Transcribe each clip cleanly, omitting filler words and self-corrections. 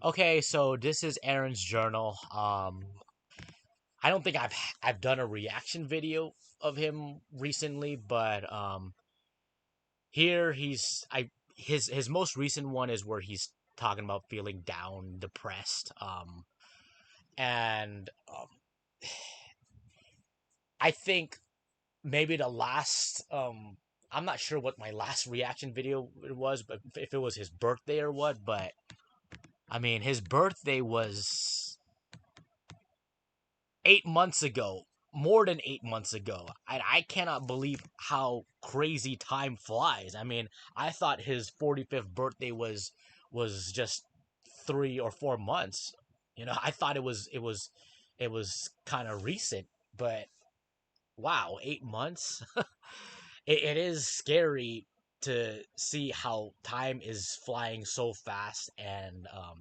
Okay, so this is Aaron's journal. I don't think I've done a reaction video of him recently, but here his most recent one is where he's talking about feeling down, depressed, and I think maybe the last I'm not sure what my last reaction video it was, but if it was his birthday or what, but I mean his birthday was 8 months ago, more than 8 months ago. I cannot believe how crazy time flies. I mean, I thought his 45th birthday was just 3 or 4 months. I thought it was kind of recent, but wow, 8 months. It is scary to see how time is flying so fast, and of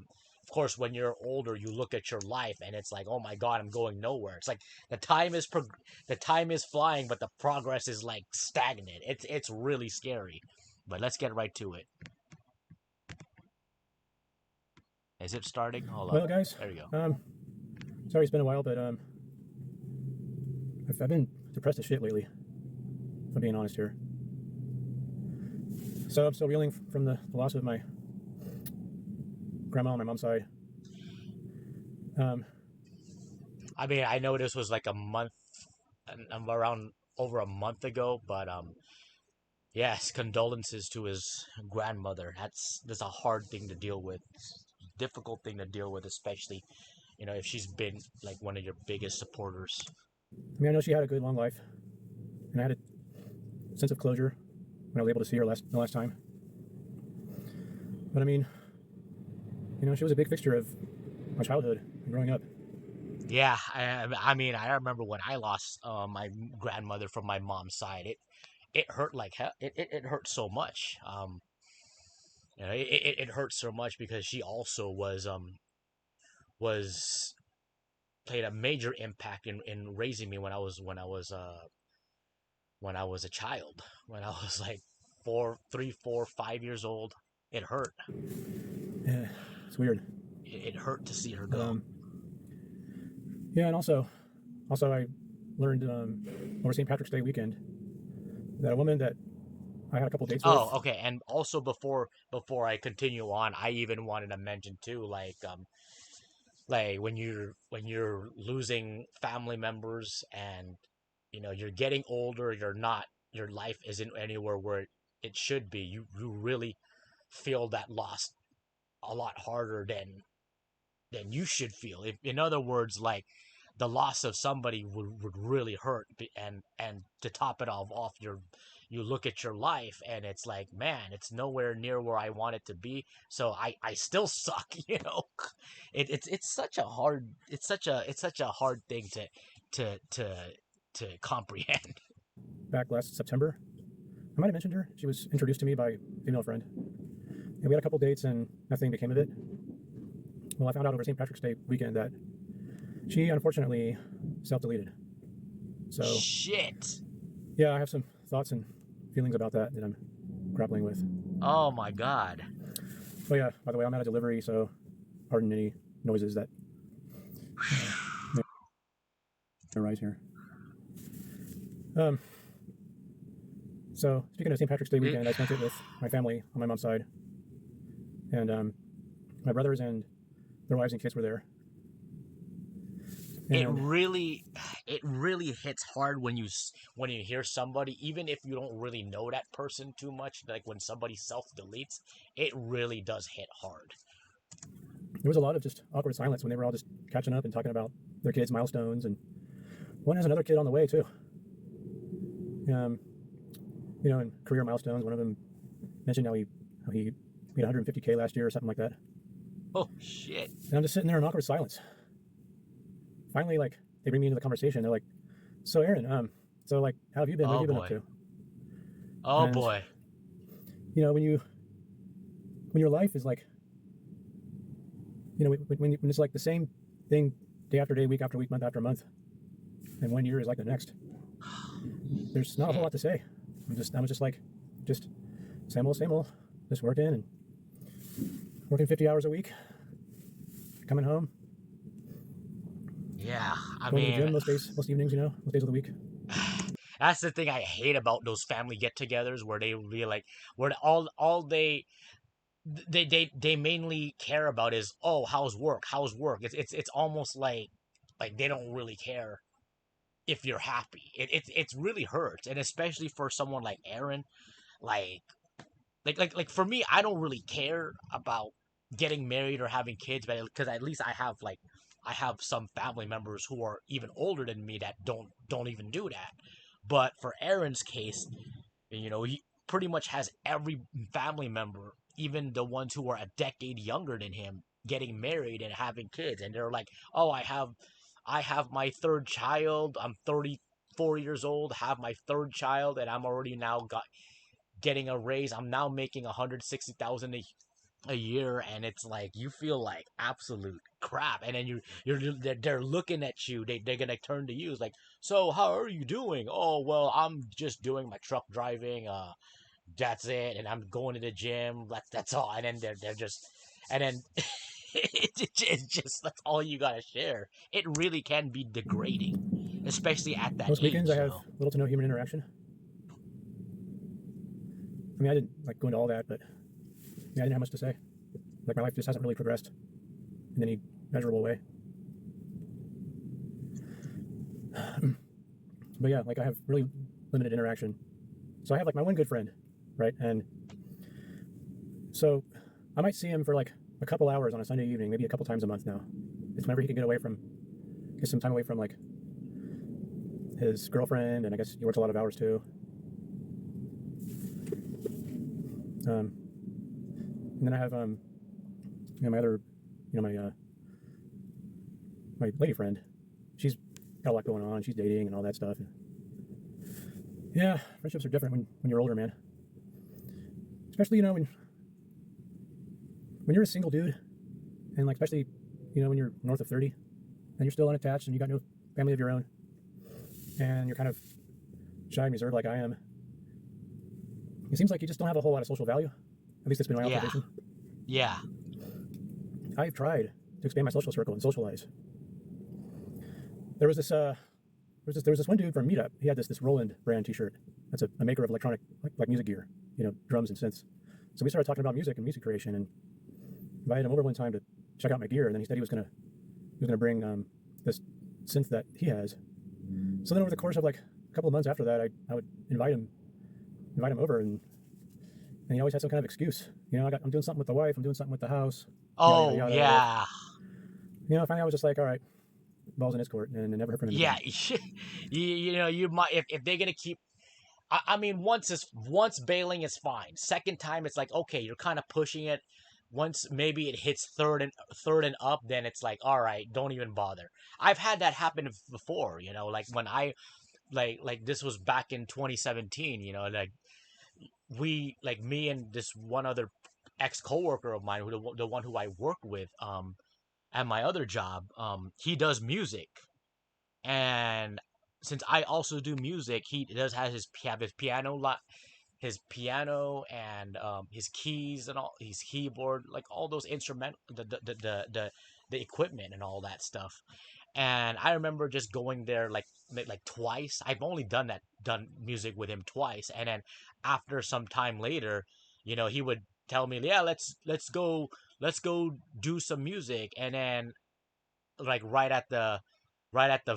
course when you're older you look at your life and it's like, oh my god, I'm going nowhere. It's like the time is flying, but the progress is like stagnant. It's really scary. But let's get right to it. Is it starting? Hold on. Well, guys, There you go. Sorry it's been a while, but I've been depressed as shit lately, if I'm being honest here. So I'm still reeling from the loss of my grandma on my mom's side. I mean, I know this was like a month, around over a month ago, but yes, condolences to his grandmother. That's a hard thing to deal with, difficult thing to deal with, especially if she's been like one of your biggest supporters. I mean, I know she had a good long life, and I had a sense of closure when I was able to see her the last time. But I mean, she was a big fixture of my childhood and growing up. Yeah, I mean, I remember when I lost my grandmother from my mom's side. It hurt like hell. It hurt so much. It hurt so much because she also was played a major impact in raising me when I was a child, when I was like 3, 4, 5 years old. It hurt. Yeah, it's weird. It hurt to see her go. Yeah, and also I learned over St. Patrick's Day weekend that a woman that I had a couple dates with. Oh, okay. And also before I continue on, I even wanted to mention too, like when you're losing family members, and you're getting older, your life isn't anywhere where it should be. You really feel that loss a lot harder than you should feel. In other words, like the loss of somebody would really hurt, and to top it all off, you look at your life and it's like, man, it's nowhere near where I want it to be, so I still suck. It's such a hard thing to comprehend. Back last September, I might have mentioned her. She was introduced to me by a female friend, and we had a couple dates and nothing became of it. Well, I found out over St. Patrick's Day weekend that she unfortunately self-deleted. So shit. Yeah, I have some thoughts and feelings about that I'm grappling with. Oh my god. Oh yeah, by the way, I'm at a delivery, so pardon any noises that arise here. So speaking of St. Patrick's Day weekend, I spent it with my family on my mom's side, and my brothers and their wives and kids were there. And it really hits hard when you hear somebody, even if you don't really know that person too much, like when somebody self-deletes, it really does hit hard. There was a lot of just awkward silence when they were all just catching up and talking about their kids' milestones, and one has another kid on the way too. And career milestones. One of them mentioned how he made 150K last year or something like that. Oh shit! And I'm just sitting there in awkward silence. Finally, like, they bring me into the conversation. They're like, "So Aaron, so like, how have you been? What have you been up to?" Oh boy! When your life is like, when it's like the same thing day after day, week after week, month after month, and 1 year is like the next. There's not a whole lot to say. I'm just like, same old, just working 50 hours a week, coming home, Yeah, I going to the mean, gym most days, most evenings, most days of the week. that's the thing I hate about those family get-togethers where they really like where all they mainly care about is, oh, how's work, how's work. It's almost like they don't really care if you're happy. It's really hurts, and especially for someone like Aaron, like like for me, I don't really care about getting married or having kids, but because at least I have some family members who are even older than me that don't even do that. But for Aaron's case, he pretty much has every family member, even the ones who are a decade younger than him, getting married and having kids, and they're like, "Oh, I have my third child. I'm 34 years old, have my third child, and I'm already now getting a raise. I'm now making 160,000 a year, and it's like you feel like absolute crap. And then they're looking at you. They're gonna turn to you. It's like, so how are you doing? Oh well, I'm just doing my truck driving. That's it. And I'm going to the gym. That's all. And then they're just, and then it's just that's all you gotta share. It really can be degrading, especially at that Most weekends, age. I have little to no human interaction. I mean, I didn't like go into all that, but yeah, I didn't have much to say. Like, my life just hasn't really progressed in any measurable way. But yeah, like, I have really limited interaction. So I have like my one good friend, right? And so I might see him for like a couple hours on a Sunday evening, maybe a couple times a month now. It's whenever he can get some time away from like his girlfriend, and I guess he works a lot of hours too. And then I have my other, my lady friend. She's got a lot going on. She's dating and all that stuff. And yeah, friendships are different when you're older, man. Especially when you're a single dude, and like especially when you're north of 30, and you're still unattached and you got no family of your own, and you're kind of shy and reserved like I am. It seems like you just don't have a whole lot of social value. At least it's been my Yeah, observation. yeah, I've tried to expand my social circle and socialize. There was this one dude from Meetup. He had this Roland brand T-shirt. That's a maker of electronic like music gear, drums and synths. So we started talking about music and music creation, and invited him over one time to check out my gear. And then he said he was gonna bring this synth that he has. So then over the course of like a couple of months after that, I would invite him over, and he always had some kind of excuse. I'm doing something with the wife. I'm doing something with the house. Yada yada oh yada. Or yeah. finally I was just like, all right, balls in his court, and never heard from him Yeah, again. you might if they're gonna keep. I mean, once bailing is fine. Second time, it's like okay, you're kind of pushing it. Once maybe it hits third and up, then it's like all right, don't even bother. I've had that happen before. Like when I like this was back in 2017. Like we like me and this one other ex coworker of mine, who the one who I work with at my other job. He does music, and since I also do music, he does have his piano his piano and his keys and all his keyboard, like all those instrument the equipment and all that stuff. And I remember just going there like twice. I've only done music with him twice, and then after some time later, he would tell me, yeah, let's go do some music, and then like right at the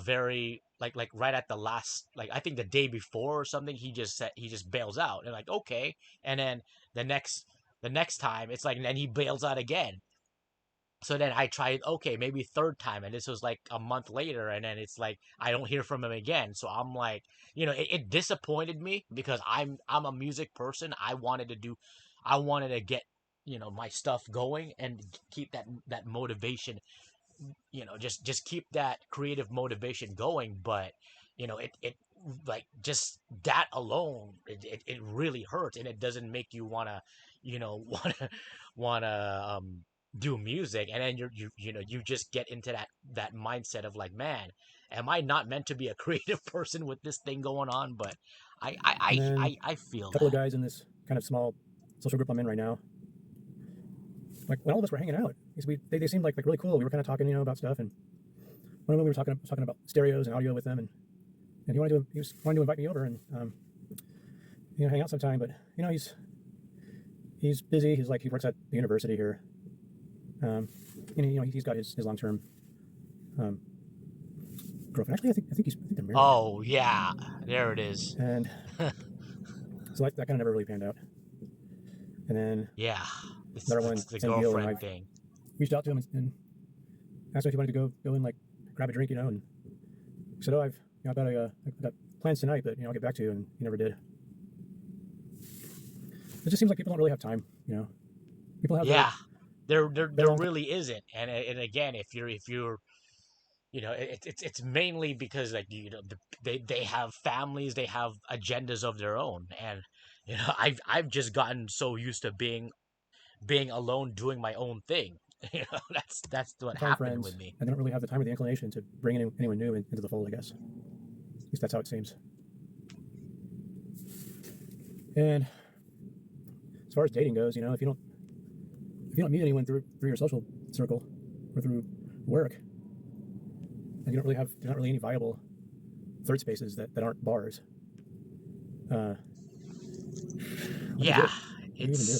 very like right at the last, like I think the day before or something, he just bails out, and like okay. And then the next time it's like, and then he bails out again. So then I tried, okay, maybe third time, and this was like a month later, and then it's like I don't hear from him again. So I'm like, it disappointed me because I'm a music person. I wanted to get my stuff going and keep that motivation, just keep that creative motivation going. But it like just that alone, it really hurts, and it doesn't make you wanna wanna do music. And then you just get into that mindset of like, man, am I not meant to be a creative person with this thing going on? But i i And i then i, I feel a couple of that. guys in this kind of small social group I'm in right now. like when all of us were hanging out, they seemed like really cool. We were kind of talking, about stuff, and one of them we were talking about stereos and audio with them, and he was wanting to invite me over and hang out sometime, but he's busy. He works at the university here. He's got his long-term um, girlfriend. Actually, I think they're married, Oh yeah, there it is. and so that kind of never really panned out. And then Yeah, it's, another it's one, the same deal. And girlfriend I thing. reached out to him and asked him if he wanted to go and like grab a drink, and he said, "Oh, I've got plans tonight, but I'll get back to you." And he never did. It just seems like people don't really have time. People have Yeah, there their own time. really isn't. And again, if you're it's mainly because like they have families, they have agendas of their own, and I've just gotten so used to being alone doing my own thing. That's what Find happened with friends, me. and they don't really have the time or the inclination to bring anyone new into the fold, I guess. At least that's how it seems. And as far as dating goes, if you don't meet anyone through your social circle or through work, and there's not really any viable third spaces that aren't bars. What do you Yeah, do? What do you even do?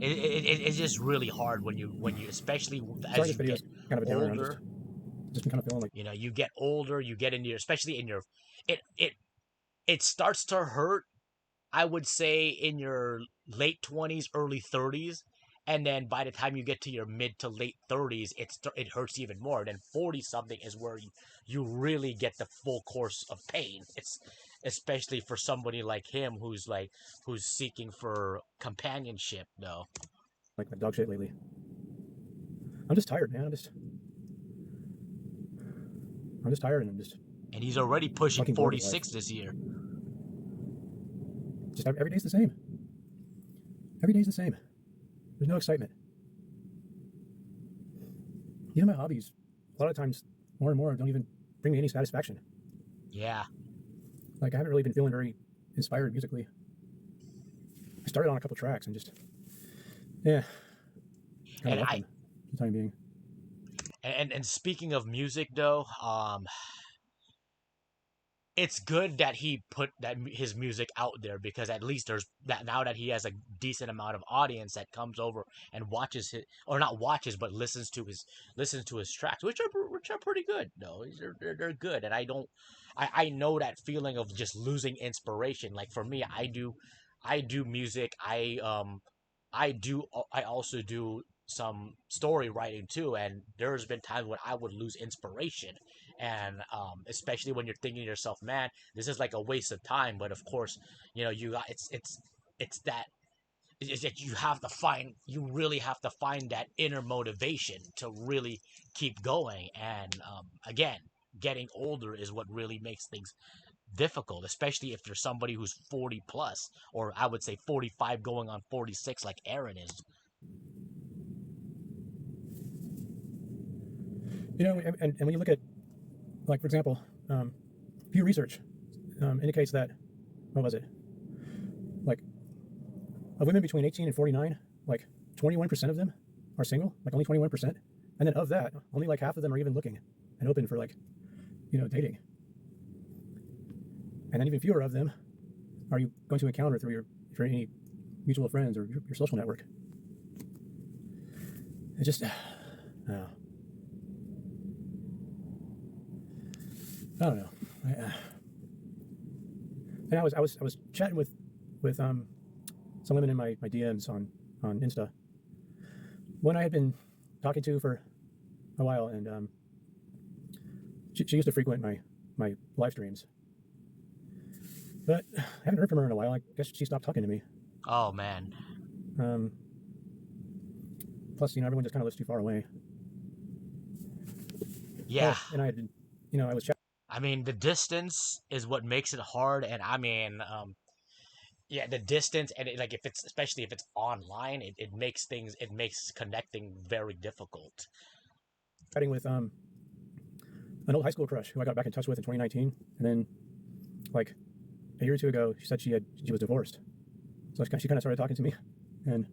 it's it's just really hard when you especially Sorry, as this you video get is kind of a downer. I'm older. just been kind of feeling like You get older, you get into your, especially in your, it starts to hurt, I would say, in your late 20s, early 30s, and then by the time you get to your mid to late 30s, it hurts even more. Then 40 something is where you really get the full course of pain. It's especially for somebody like him who's seeking for companionship though. dog shit lately. I'm just tired, man. I'm just tired, and I'm just And he's already pushing fucking bored with life. 46 this year. Just every day's the same. Every day's the same. There's no excitement. Even my hobbies, a lot of times, more and more, don't even bring me any satisfaction. Yeah. Like I haven't really been feeling very inspired musically. I started on a couple tracks and just, yeah, kind of And left I them for the time being. and speaking of music though, it's good that he put his music out there, because at least there's that now that he has a decent amount of audience that comes over and watches it, or not watches but listens to his tracks, which are pretty good though. They're good. And I know that feeling of just losing inspiration. Like for me, I do music. I also do some story writing too, and there's been times when I would lose inspiration. And especially when you're thinking to yourself, man, this is like a waste of time. But of course, you got it's that is that you really have to find that inner motivation to really keep going. And again, getting older is what really makes things difficult, especially if you're somebody who's 40 plus, or I would say 45 going on 46, like Aaron is. And when you look at, like, for example, Pew Research indicates that, what was it? Like, of women between 18 and 49, like 21% of them are single, like only 21%. And then of that, only like half of them are even looking and open for like, dating. And then even fewer of them are you going to encounter through any mutual friends or your social network. It just, I don't know. And I was chatting with some women in my DMs on Insta. One I had been talking to for a while, and she used to frequent my live streams, but I haven't heard from her in a while. I guess she stopped talking to me. Oh man. Plus, everyone just kind of lives too far away. Yeah. Oh, and I had, I was chatting. I mean, the distance is what makes it hard. And I mean, yeah, the distance, and like if it's, especially if it's online, it makes connecting very difficult. Chatting with an old high school crush who I got back in touch with in 2019, and then like a year or two ago, she said she was divorced. So she kind of started talking to me, and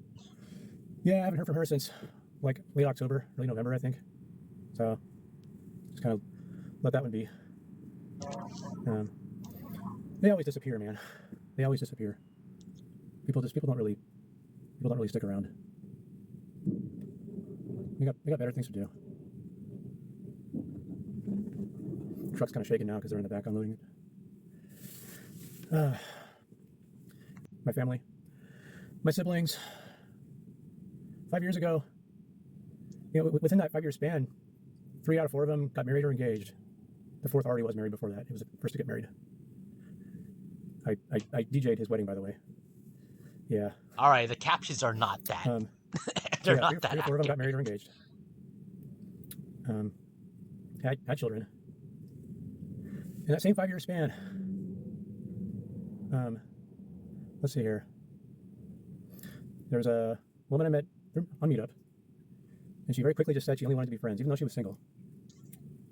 Yeah, I haven't heard from her since like late October, early November, I think. So just kind of let that one be. Um, they always disappear, man. They always disappear. People don't really stick around. They got better things to do. The truck's kind of shaking now because they're in the back unloading it. My family, my siblings. 5 years ago, within that 5 year span, 3 out of 4 of them got married or engaged. The fourth already was married before that. He was the first to get married. I DJ'd his wedding, by the way. Yeah. All right, the captions are not that. So They're yeah, not three that or four of them got accurate. married or engaged. Had children. In that same 5 year span, let's see here. There's a woman I met on Meetup, and she very quickly just said she only wanted to be friends, even though she was single.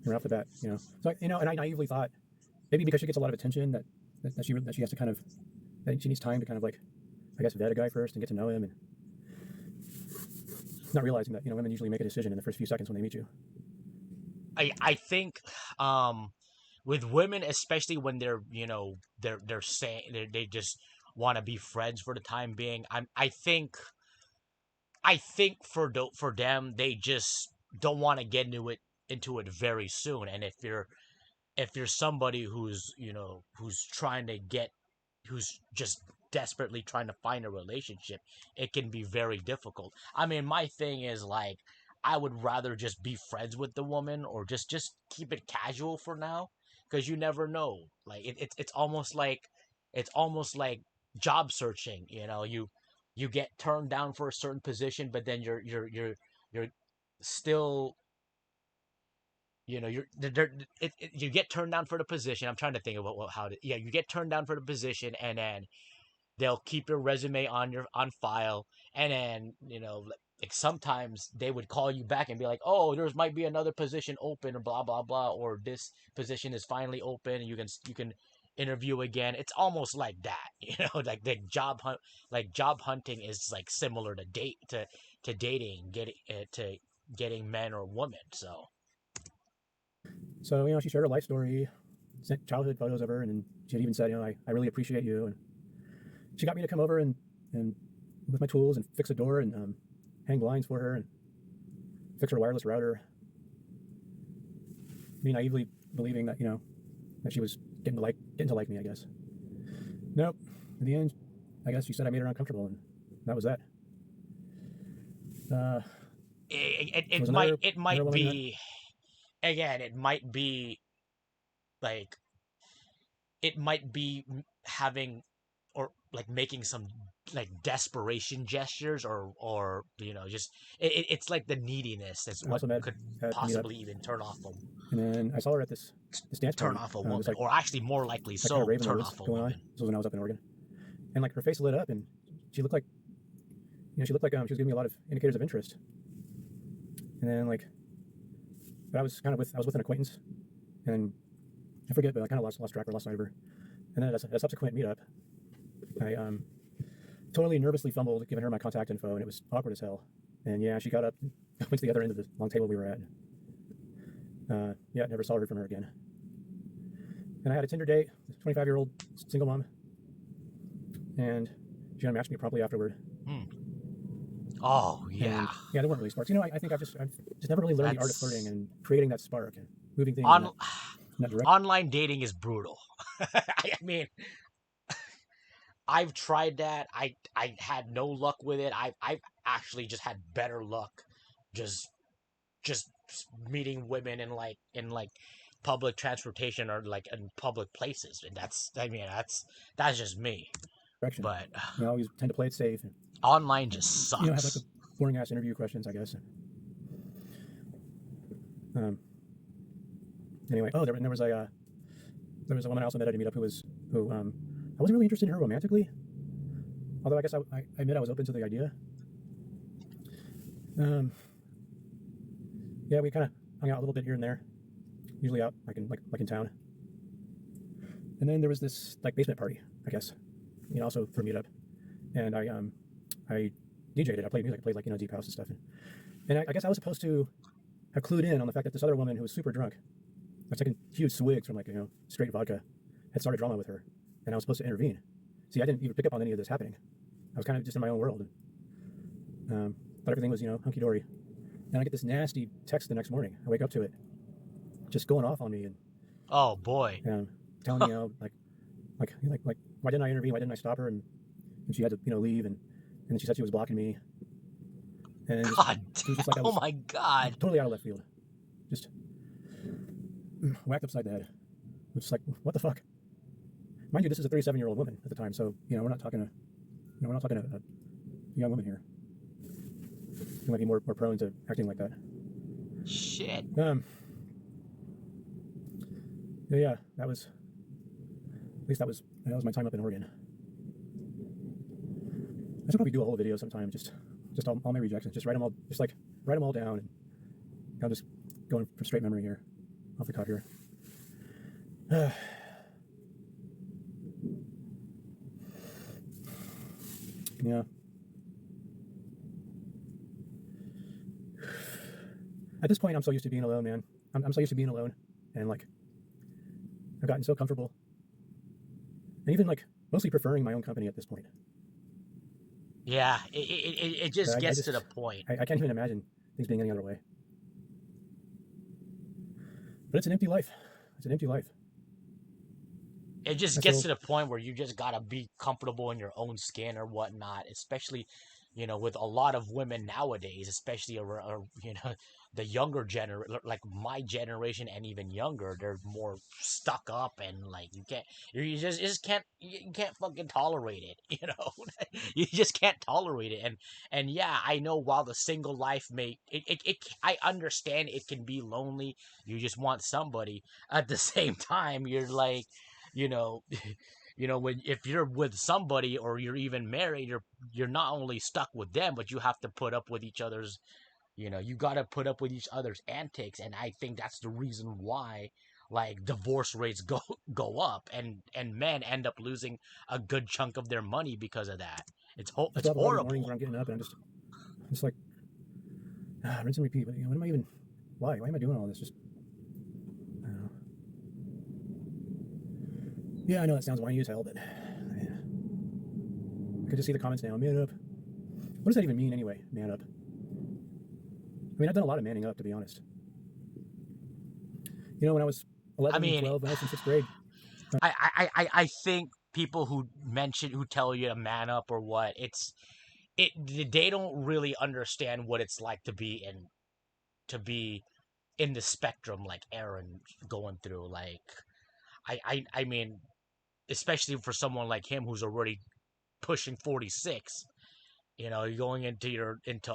Right off the bat, So and I naively thought maybe because she gets a lot of attention that she has to kind of that she needs time to kind of like I guess vet a guy first and get to know him, and not realizing that women usually make a decision in the first few seconds when they meet you. I think with women, especially when they're they're saying they just want to be friends for the time being. I think for them they just don't want to get into it very soon. And if you're somebody who's who's trying to get who's just desperately trying to find a relationship, it can be very difficult. I mean, my thing is like I would rather just be friends with the woman or just keep it casual for now because you never know. Like it's almost like job searching. You get turned down for a certain position, but then you're still you get turned down for the position. I'm trying to think about you get turned down for the position, and then they'll keep your resume on file, and then like sometimes they would call you back and be like, oh, there's might be another position open or blah blah blah, or this position is finally open and you can interview again. It's almost like that. Like the job hunting is like similar to dating, getting men or women. So So she shared her life story, sent childhood photos of her, and she had even said, I really appreciate you, and she got me to come over and with my tools and fix a door and hang blinds for her and fix her wireless router. Me naively believing that that she was getting to like me, I guess. Nope. In the end, I guess she said I made her uncomfortable, and that was that. Uh, there was it another might woman that be, again, it might be like it might be having or like making some like desperation gestures, or just it's like the neediness that's I what also met could at a meetup, possibly even and then I saw her at this dance turn party. off a This woman, or actually more likely like kind of so rave in the turn woods off a going on. woman. This was when I was up in Oregon, and like her face lit up, and she looked like she looked like she was giving me a lot of indicators of interest. And then but I was with an acquaintance, and I forget, but I kind of lost track or lost sight of her. And then at a subsequent meetup, I totally nervously fumbled giving her my contact info, and it was awkward as hell. And yeah, she got up, went to the other end of the long table we were at. Yeah, never saw her from her again. And I had a Tinder date, 25-year-old single mom, and she unmatched me promptly afterward. Oh yeah. And yeah, they weren't really sparks. I think I've just never really learned the art of flirting That's and creating that spark and moving things on in that direction. online dating is brutal. I mean, I've tried that. I had no luck with it. I've actually just had better luck just just meeting women in public transportation or like in public places. And that's just me. But I always tend to play it safe and online just have like the sucks. boring ass interview questions, I guess. Um, anyway, oh, there was a woman I also met at a meetup who I wasn't really interested in her romantically, although I guess I admit I was open to the idea. Um, yeah, we kind of hung out a little bit here and there, usually out like in town. And then there was this like basement party, I guess, also for a meetup, and I DJ'd it. I played music. I played like deep house and stuff. And I guess I was supposed to have clued in on the fact that this other woman who was super drunk, I was taking huge swigs from like straight vodka, had started drama with her, and I was supposed to intervene. See, I didn't even pick up on any of this happening. I was kind of just in my own world, but everything was hunky dory. And I get this nasty text the next morning. I wake up to it, just going off on me and Oh boy. telling me like why didn't I intervene? Why didn't I stop her? And she had to leave, and then she said she was blocking me. And it God. was just like I Oh was my God. totally out of left field, just whacked upside the head. It was just like, what the fuck? Mind you, this is a 37-year-old woman at the time, so we're not talking a young woman here. You might be more prone to acting like that. Shit. Yeah, that was my time up in Oregon. I should probably do a whole video sometime, just all my rejections, just write them all down, and I'm just going from straight memory here, off the cuff here. Yeah. At this point, I'm so used to being alone, man. I'm so used to being alone, and like I've gotten so comfortable, and even like mostly preferring my own company at this point. Yeah, it just gets to the point. I can't even imagine things being any other way. But it's an empty life. It's an empty life. It just gets to the point where you just gotta be comfortable in your own skin or whatnot, especially, with a lot of women nowadays, especially the younger generation, like my generation and even younger, they're more stuck up and like you just can't fucking tolerate it. You just can't tolerate it, and yeah, I know while the single life I understand it can be lonely. You just want somebody. At the same time, you're like, you know when if you're with somebody or you're even married, you're not only stuck with them, but you have to put up with each other's, you got to put up with each other's antics. And I think that's the reason why like divorce rates go up, and men end up losing a good chunk of their money because of that. It's Just all these mornings horrible. where I'm getting up and I'm just like rinse and repeat. But what am I even? Why am I doing all this? Just I don't know. Yeah, I know that sounds whiny as hell, but I could just see the comments now. Man up. What does that even mean anyway? Man up. I mean, I've done a lot of manning up, to be honest. When I was 11, I mean, 12, when I was in 6th grade. I think people who tell you to man up or what, they don't really understand what it's like to be in the spectrum like Aaron going through. Like I mean, especially for someone like him who's already pushing 46, you're going into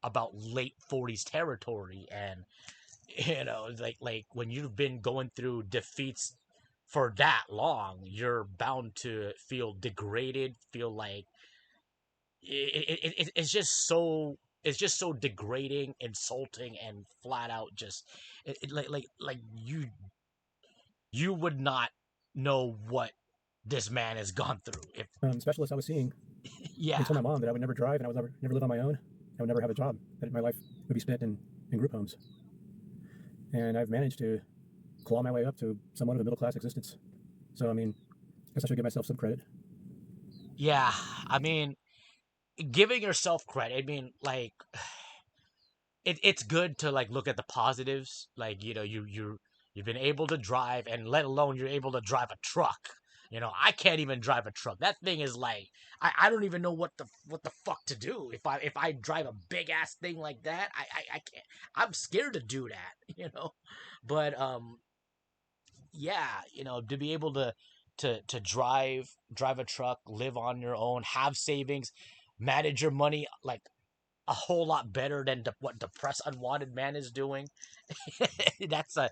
about late 40s territory. And like when you've been going through defeats for that long, you're bound to feel degraded, feel like it's just so degrading, insulting, and flat out just like you would not know what this man has gone through if Specialist I was seeing, yeah. they told my mom that I would never drive and I would never live on my own. I would never have a job. That my life would be spent in group homes. And I've managed to claw my way up to somewhat of a middle-class existence. So, I mean, I guess I should give myself some credit. Yeah, I mean, giving yourself credit, I mean, like it's good to like look at the positives. Like, you've been able to drive, and let alone you're able to drive a truck. I can't even drive a truck. That thing is like I don't even know what the fuck to do if I drive a big ass thing like that. I can't. I'm scared to do that. But yeah, to be able to drive a truck, live on your own, have savings, manage your money like a whole lot better than what depressed unwanted man is doing. that's a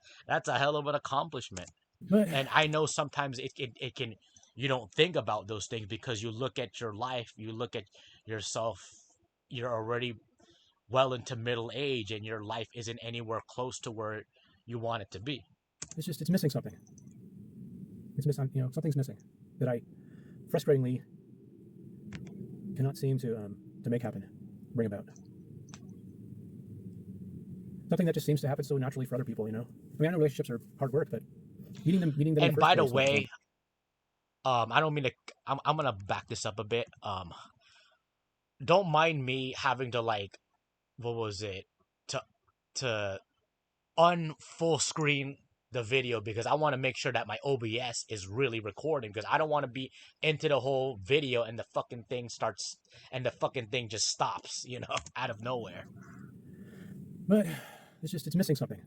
hell of an accomplishment. But And I know sometimes it can, you don't think about those things because you look at your life, you look at yourself, you're already well into middle age, and your life isn't anywhere close to where you want it to be. it's missing something. It's missing, something's missing that I frustratingly cannot seem to make happen. bring about. Something that just seems to happen so naturally for other people, you know. I mean, I know relationships are hard work, but meeting them in the And first by the place though is way, I don't mean to. I'm gonna back this up a bit. Don't mind me having to like, what was it, to to unfull screen the video because I want to make sure that my OBS is really recording because I don't want to be into the whole video and the fucking thing just stops, out of nowhere. but it's missing something.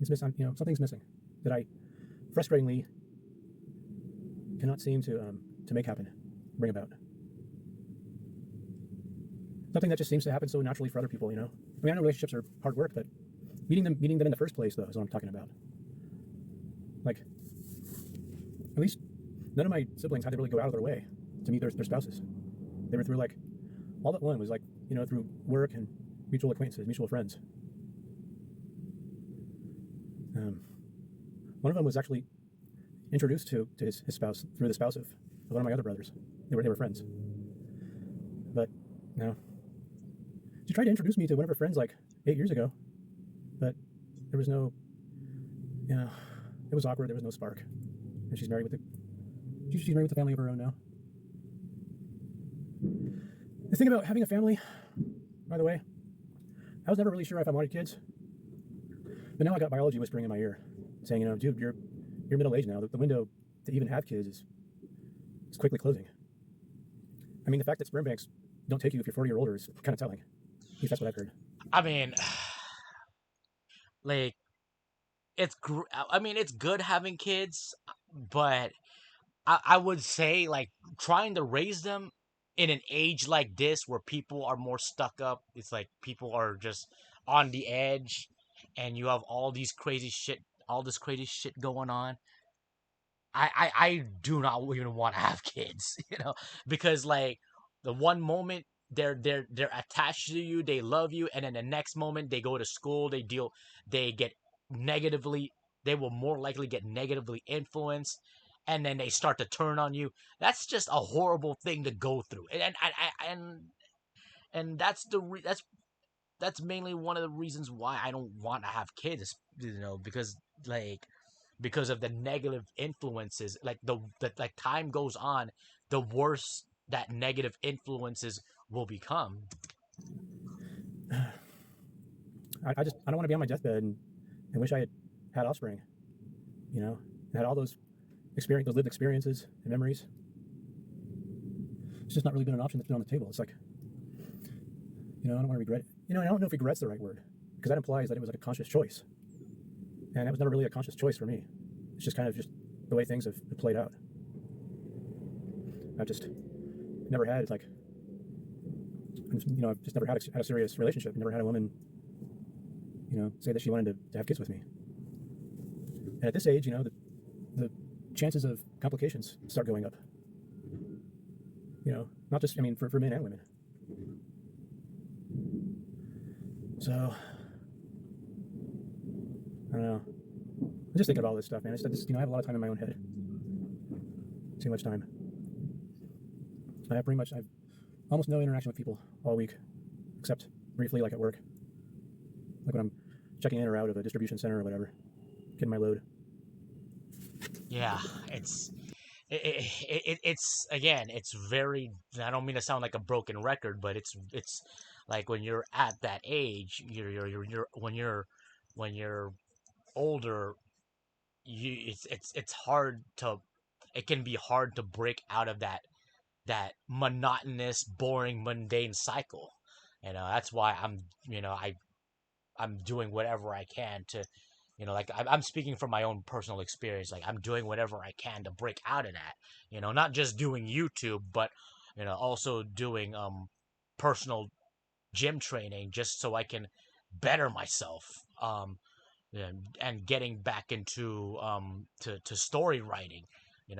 It's missing, something's missing that I frustratingly cannot seem to make happen, bring about. Something that just seems to happen so naturally for other people, you know. I mean, I know relationships are hard work, but meeting them in the first place though is what I'm talking about. Like, at least none of my siblings had to really go out of their way to meet their spouses. They were through like all but one was like through work and mutual acquaintances, mutual friends. One of them was actually introduced to his spouse through the spouse of one of my other brothers. They were friends, but she tried to introduce me to one of her friends like 8 years ago, but there was no, it was awkward. There was no spark, and she's married with a family of her own now. The thing about having a family, by the way, I was never really sure if I wanted kids, but now I got biology whispering in my ear, saying, dude, you're middle aged now. The window to even have kids is quickly closing. I mean, the fact that sperm banks don't take you if you're 40 or older is kind of telling. At least that's what I've heard. I mean, like it's good having kids, but I would say like trying to raise them in an age like this where people are more stuck up. It's like people are just on the edge, and you have all this crazy shit going on. I do not even want to have kids, because like the one moment they're attached to you, they love you, and then the next moment they go to school, they get negatively, they will more likely get negatively influenced, and then they start to turn on you. That's just a horrible thing to go through, and that's mainly one of the reasons why I don't want to have kids, because like because of the negative influences. Like like time goes on, the worse that negative influences will become. I don't want to be on my deathbed and wish I had offspring, and had all those lived experiences and memories. It's just not really been an option that's been on the table. It's like, I don't want to regret it. I don't know if regret's the right word, because that implies that it was like a conscious choice. And that was never really a conscious choice for me. It's just kind of just the way things have played out. I've just never had like, I've just never had a serious relationship. Never had a woman, say that she wanted to have kids with me. And at this age, the chances of complications start going up. Not just, for men and women. So, I don't know. I'm just thinking about all this stuff, man. I have a lot of time in my own head. Too much time. I've almost no interaction with people all week, except briefly, like at work. Like when I'm checking in or out of a distribution center or whatever, getting my load. Yeah, it's again, it's very. I don't mean to sound like a broken record, but it's like when you're at that age, when you're older, it's hard to, it can be hard to break out of that monotonous, boring, mundane cycle. That's why I'm doing whatever I can to, like I'm speaking from my own personal experience. Like I'm doing whatever I can to break out of that. Not just doing YouTube, but also doing personal gym training just so I can better myself. And getting back into to story writing. You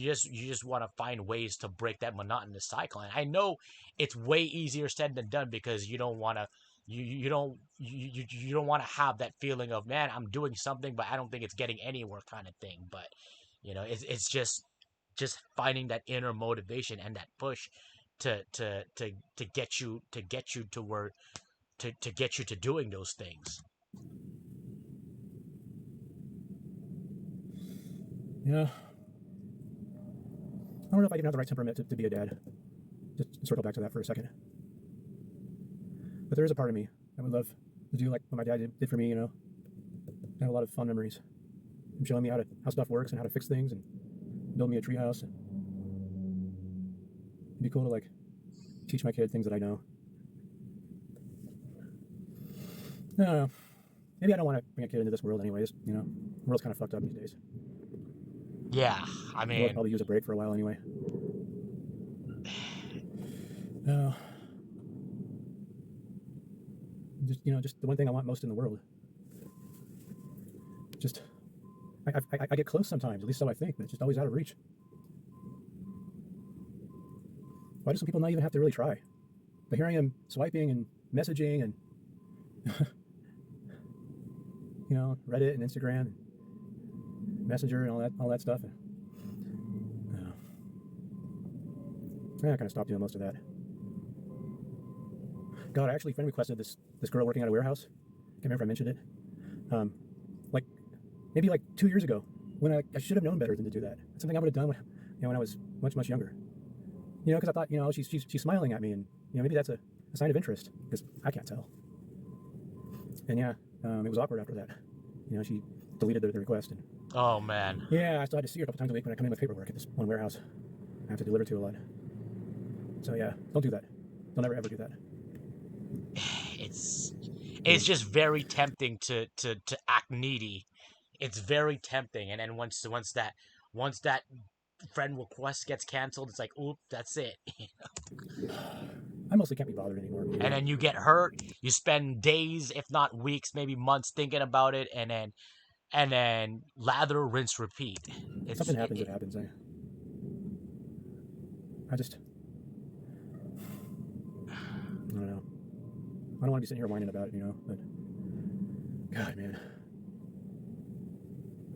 just want to find ways to break that monotonous cycle. And I know it's way easier said than done because you don't want to you don't want to have that feeling of, man, I'm doing something but I don't think it's getting anywhere kind of thing. But it's just finding that inner motivation and that push to get you to where to get you to doing those things. Yeah. I don't know if I even have the right temperament to be a dad. Just circle back to that for a second. But there is a part of me that would love to do like what my dad did for me, you know. I have a lot of fun memories. Him showing me how stuff works and how to fix things and build me a treehouse. It'd be cool to like teach my kid things that I know. I don't know. Maybe I don't want to bring a kid into this world anyways, you know. The world's kind of fucked up these days. Yeah, I The world mean, probably use a break for a while anyway. No. Just the one thing I want most in the world. Just, I get close sometimes, at least so I think, but it's just always out of reach. Why do some people not even have to really try? But here I am swiping and messaging and, you know, Reddit and Instagram and Messenger and all that stuff. And, I kind of stopped doing most of that. God, I actually friend requested this girl working at a warehouse. Can't remember if I mentioned it. Like maybe like 2 years ago, when I should have known better than to do that. It's something I would have done when I was much younger. You know, because I thought, you know, she's smiling at me, and you know, maybe that's a sign of interest, because I can't tell. And yeah, it was awkward after that. You know, she deleted the request, and oh man, yeah, I still had to see her a couple times a week when I come in with paperwork at this one warehouse I have to deliver to a lot. So yeah, don't do that. Don't ever ever do that. it's Yeah. it's just very tempting to act needy. It's very tempting, and then once that friend request gets canceled, it's like, oop, that's it. I mostly can't be bothered anymore. You And know, then you get hurt. You spend days, if not weeks, maybe months thinking about it, and then lather, rinse, repeat. something happens, it happens. I just, I don't know. I don't want to be sitting here whining about it, you know. But God, man,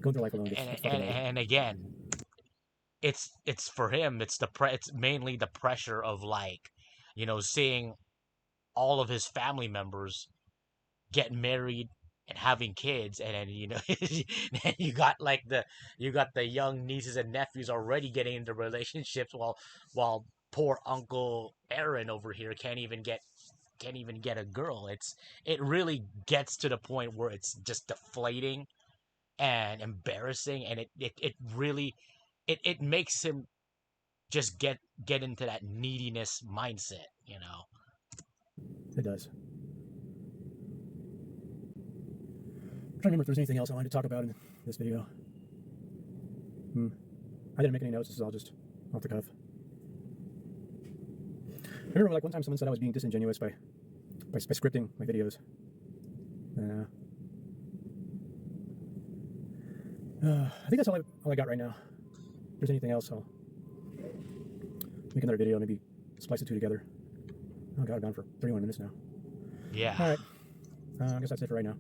going through life alone gets fucking old. and again, it's for him. It's mainly the pressure of, like, seeing all of his family members get married and having kids, and then then you got the young nieces and nephews already getting into relationships, while poor Uncle Aaron over here can't even get a girl. It really gets to the point where it's just deflating and embarrassing, and it really it makes him just get into that neediness mindset, you know. It does. I'm trying to remember if there's anything else I wanted to talk about in this video. I didn't make any notes. This is all just off the cuff. I remember like one time someone said I was being disingenuous by scripting my videos. I think that's all I got right now. If there's anything else, I'll make another video, maybe splice the two together. Oh God, I've gone for 31 minutes now. Yeah. All right. I guess that's it for right now.